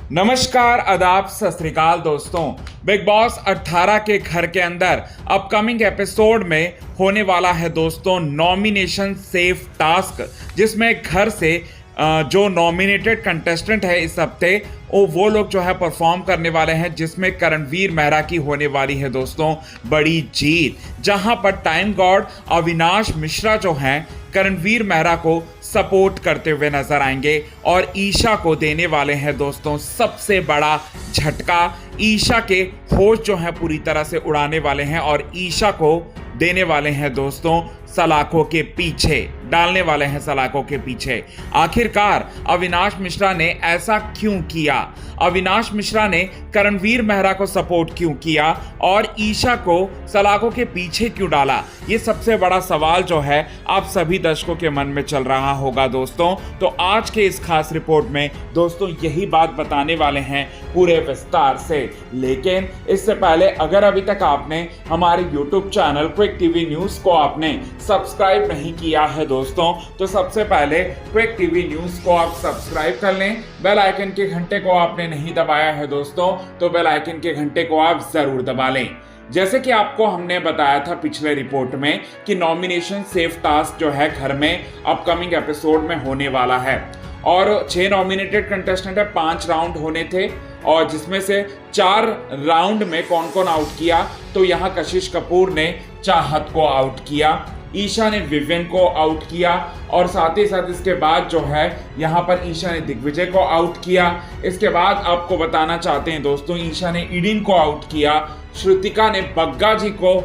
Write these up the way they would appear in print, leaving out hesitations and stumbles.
नमस्कार, आदाब, सत श्री अकाल दोस्तों। बिग बॉस 18 के घर के अंदर अपकमिंग एपिसोड में होने वाला है दोस्तों नॉमिनेशन सेफ टास्क, जिसमें घर से जो नॉमिनेटेड कंटेस्टेंट है इस हफ्ते वो लोग जो है परफॉर्म करने वाले हैं, जिसमें करणवीर मेहरा की होने वाली है दोस्तों बड़ी जीत। जहां पर टाइम गॉड अविनाश मिश्रा जो हैं करणवीर मेहरा को सपोर्ट करते हुए नजर आएंगे और ईशा को देने वाले हैं दोस्तों सबसे बड़ा झटका। ईशा के होश जो है पूरी तरह से उड़ाने वाले हैं और ईशा को देने वाले हैं दोस्तों सलाखों के पीछे, डालने वाले हैं सलाखों के पीछे। आखिरकार अविनाश मिश्रा ने ऐसा क्यों किया? अविनाश मिश्रा ने करणवीर मेहरा को सपोर्ट क्यों किया और ईशा को सलाखों के पीछे क्यों डाला? ये सबसे बड़ा सवाल जो है आप सभी दर्शकों के मन में चल रहा होगा दोस्तों। तो आज के इस खास रिपोर्ट में दोस्तों यही बात बताने वाले हैं पूरे विस्तार से। लेकिन इससे पहले अगर अभी तक आपने हमारे YouTube channel quick TV news को आपने सब्सक्राइब नहीं किया है दोस्तों, तो सबसे पहले क्विक टीवी न्यूज को आप सब्सक्राइब कर लें। बेल आइकन के घंटे को आपने नहीं दबाया है दोस्तों, तो बेल आइकन के घंटे को आप जरूर दबा लें। जैसे कि आपको हमने बताया था पिछले रिपोर्ट में कि नॉमिनेशन सेफ टास्क जो है घर में अपकमिंग एपिसोड में होने वाला है और 6 नॉमिनेटेड कंटेस्टेंट है, 5 राउंड होने थे और जिसमें से 4 राउंड में कौन कौन आउट किया, तो यहाँ कशिश कपूर ने चाहत को आउट किया, ईशा ने विवियन को आउट किया और साथ ही साथ इसके बाद जो है यहाँ पर ईशा ने दिग्विजय को आउट किया। इसके बाद आपको बताना चाहते हैं दोस्तों ईशा ने ईडिन को आउट किया, श्रुतिका ने बग्गा जी को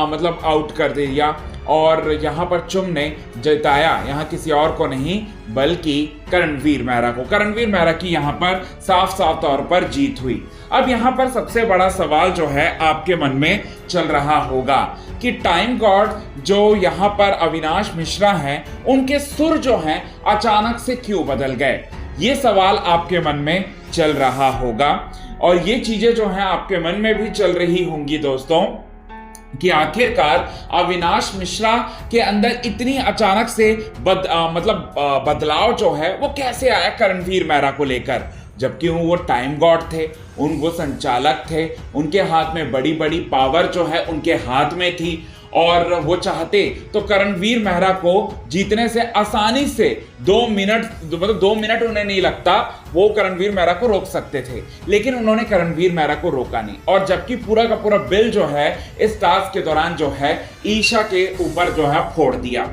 मतलब आउट कर दिया और यहाँ पर चुम ने जिताया यहाँ किसी और को नहीं बल्कि करणवीर मेहरा को। करणवीर मेहरा की यहाँ पर साफ साफ तौर पर जीत हुई। अब यहाँ पर सबसे बड़ा सवाल जो है आपके मन में चल रहा होगा कि टाइम गॉड जो यहाँ पर अविनाश मिश्रा हैं उनके सुर जो हैं अचानक से क्यों बदल गए, ये सवाल आपके मन में चल रहा होगा और ये चीजें जो हैं आपके मन में भी चल रही होंगी दोस्तों कि आखिरकार अविनाश मिश्रा के अंदर इतनी अचानक से बदलाव जो है वो कैसे आया करणवीर मेहरा को लेकर, जबकि वो टाइम गॉड थे, वो संचालक थे, उनके हाथ में बड़ी बड़ी पावर जो है उनके हाथ में थी और वो चाहते तो करणवीर मेहरा को जीतने से आसानी से 2 मिनट उन्हें नहीं लगता, वो करणवीर मेहरा को रोक सकते थे, लेकिन उन्होंने करणवीर मेहरा को रोका नहीं। और जबकि पूरा का पूरा बिल जो है इस टास्क के दौरान जो है ईशा के ऊपर जो है फोड़ दिया।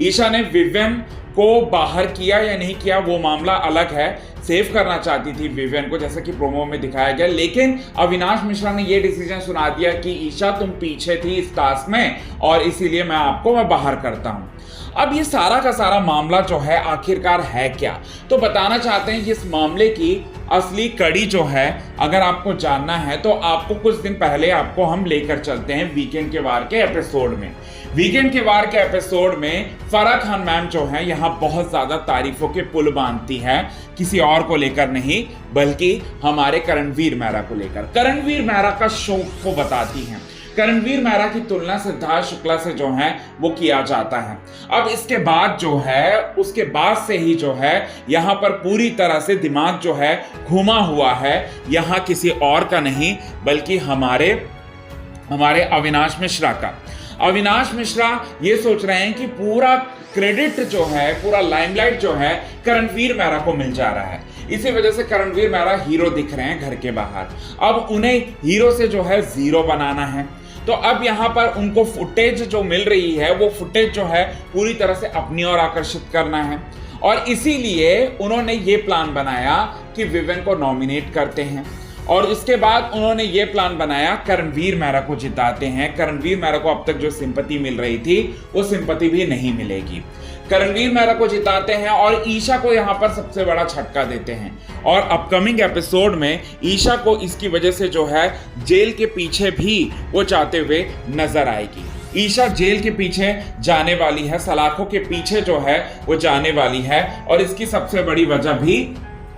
ईशा ने विवियन को बाहर किया या नहीं किया वो मामला अलग है, सेव करना चाहती थी विवियन को जैसा कि प्रोमो में दिखाया गया, लेकिन अविनाश मिश्रा ने ये डिसीजन सुना दिया कि ईशा तुम पीछे थी इस टास्क में और इसीलिए मैं बाहर करता हूं। अब ये सारा का सारा मामला जो है आखिरकार है क्या, तो बताना चाहते हैं कि इस मामले की असली कड़ी जो है अगर आपको जानना है तो आपको कुछ दिन पहले आपको हम लेकर चलते हैं वीकेंड के वार के एपिसोड में। वीकेंड के वार के एपिसोड में फराह खान मैम जो है यहाँ बहुत ज्यादा तारीफों के पुल बांधती है, किसी और को लेकर नहीं बल्कि हमारे करणवीर मेहरा को लेकर। करणवीर मेहरा का शौक को बताती हैं, करणवीर मेहरा की तुलना सिद्धार्थ शुक्ला से जो है वो किया जाता है। अब इसके बाद जो है उसके बाद से ही जो है यहाँ पर पूरी तरह से दिमाग जो है घुमा हुआ है, यहाँ किसी और का नहीं बल्कि हमारे अविनाश मिश्रा का। अविनाश मिश्रा ये सोच रहे हैं कि पूरा क्रेडिट जो है, पूरा लाइमलाइट जो है करणवीर मेहरा को मिल जा रहा है, इसी वजह से करणवीर मेहरा हीरो दिख रहे हैं घर के बाहर। अब उन्हें हीरो से जो है जीरो बनाना है, तो अब यहाँ पर उनको फुटेज जो मिल रही है वो फुटेज जो है पूरी तरह से अपनी ओर आकर्षित करना है और इसीलिए उन्होंने ये प्लान बनाया कि विवियन को नॉमिनेट करते हैं और इसके बाद उन्होंने ये प्लान बनाया करणवीर मेहरा को जिताते हैं। करणवीर मेहरा को अब तक जो सिंपैथी मिल रही थी वो सिंपैथी भी नहीं मिलेगी, करणवीर मेहरा को जिताते हैं और ईशा को यहाँ पर सबसे बड़ा झटका देते हैं और अपकमिंग एपिसोड में ईशा को इसकी वजह से जो है जेल के पीछे भी वो जाते हुए नजर आएगी। ईशा जेल के पीछे जाने वाली है, सलाखों के पीछे जो है वो जाने वाली है और इसकी सबसे बड़ी वजह भी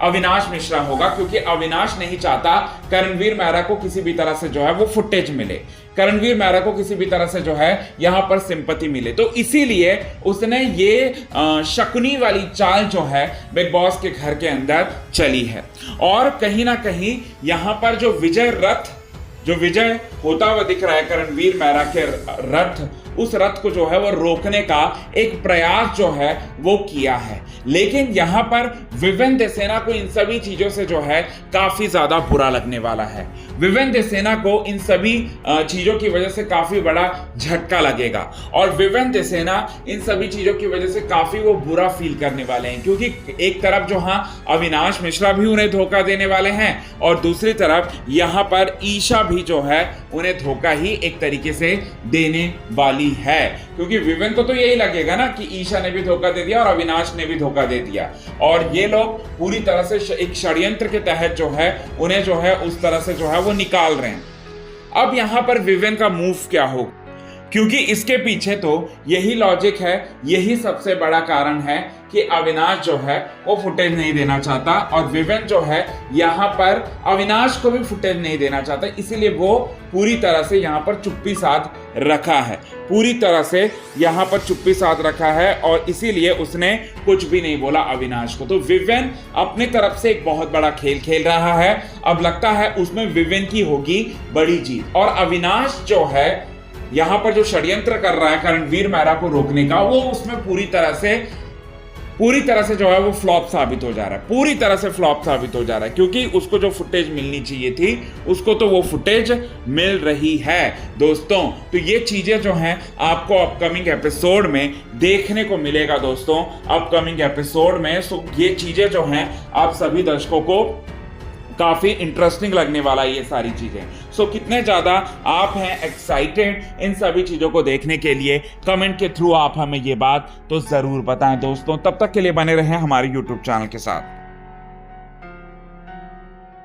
अविनाश मिश्रा होगा, क्योंकि अविनाश नहीं चाहता करणवीर मेहरा को किसी भी तरह से जो है वो फुटेज मिले, करणवीर मेहरा को किसी भी तरह से जो है यहां पर सिंपैथी मिले, तो इसीलिए उसने ये शकुनी वाली चाल जो है बिग बॉस के घर के अंदर चली है। और कहीं ना कहीं यहां पर जो विजय होता हुआ दिख रहा है करणवीर मेहरा के रथ, उस रथ को जो है वो रोकने का एक प्रयास जो है वो किया है। लेकिन यहां पर विवेन देसेना को इन सभी चीजों से जो है काफी ज्यादा बुरा लगने वाला है। विवेन देसेना को इन सभी चीजों की वजह से काफी बड़ा झटका लगेगा और विवेन देसेना इन सभी चीजों की वजह से काफी वो बुरा फील करने वाले हैं, क्योंकि एक तरफ जो अविनाश मिश्रा भी उन्हें धोखा देने वाले हैं और दूसरी तरफ यहां पर ईशा भी जो है उन्हें धोखा ही एक तरीके से देने वाली है, क्योंकि विवेन को तो यही लगेगा ना कि ईशा ने भी धोखा दे दिया और अविनाश ने भी धोखा दे दिया, और ये लोग पूरी तरह से एक षड्यंत्र के तहत जो है उन्हें जो है उस तरह से जो है वो निकाल रहे हैं। अब यहां पर विवेन का मूव क्या हो, क्योंकि इसके पीछे तो यही लॉजिक है, यही सबसे बड़ा कारण है कि अविनाश जो है वो फुटेज नहीं देना चाहता और विवेन जो है यहाँ पर अविनाश को भी फुटेज नहीं देना चाहता, इसीलिए वो पूरी तरह से यहाँ पर चुप्पी साध रखा है, पूरी तरह से यहाँ पर चुप्पी साध रखा है और इसीलिए उसने कुछ भी नहीं बोला अविनाश को। तो विवेन अपनी तरफ से एक बहुत बड़ा खेल खेल रहा है, अब लगता है उसमें विवेन की होगी बड़ी जीत और अविनाश जो है यहां पर जो षड्यंत्र कर रहा है करणवीर मेहरा को रोकने का, वो उसमें पूरी तरह से जो है वो फ्लॉप साबित हो जा रहा है, पूरी तरह से फ्लॉप साबित हो जा रहा है, क्योंकि उसको जो फुटेज मिलनी चाहिए थी उसको तो वो फुटेज मिल रही है दोस्तों। तो ये चीजें जो हैं आपको अपकमिंग एपिसोड में देखने को मिलेगा दोस्तों, अपकमिंग एपिसोड में। सो ये चीजें जो हैं आप सभी दर्शकों को काफी इंटरेस्टिंग लगने वाला है ये सारी चीजें। सो कितने ज्यादा आप हैं एक्साइटेड इन सभी चीजों को देखने के लिए, कमेंट के थ्रू आप हमें ये बात तो जरूर बताएं दोस्तों। तब तक के लिए बने रहें हमारे YouTube चैनल के साथ।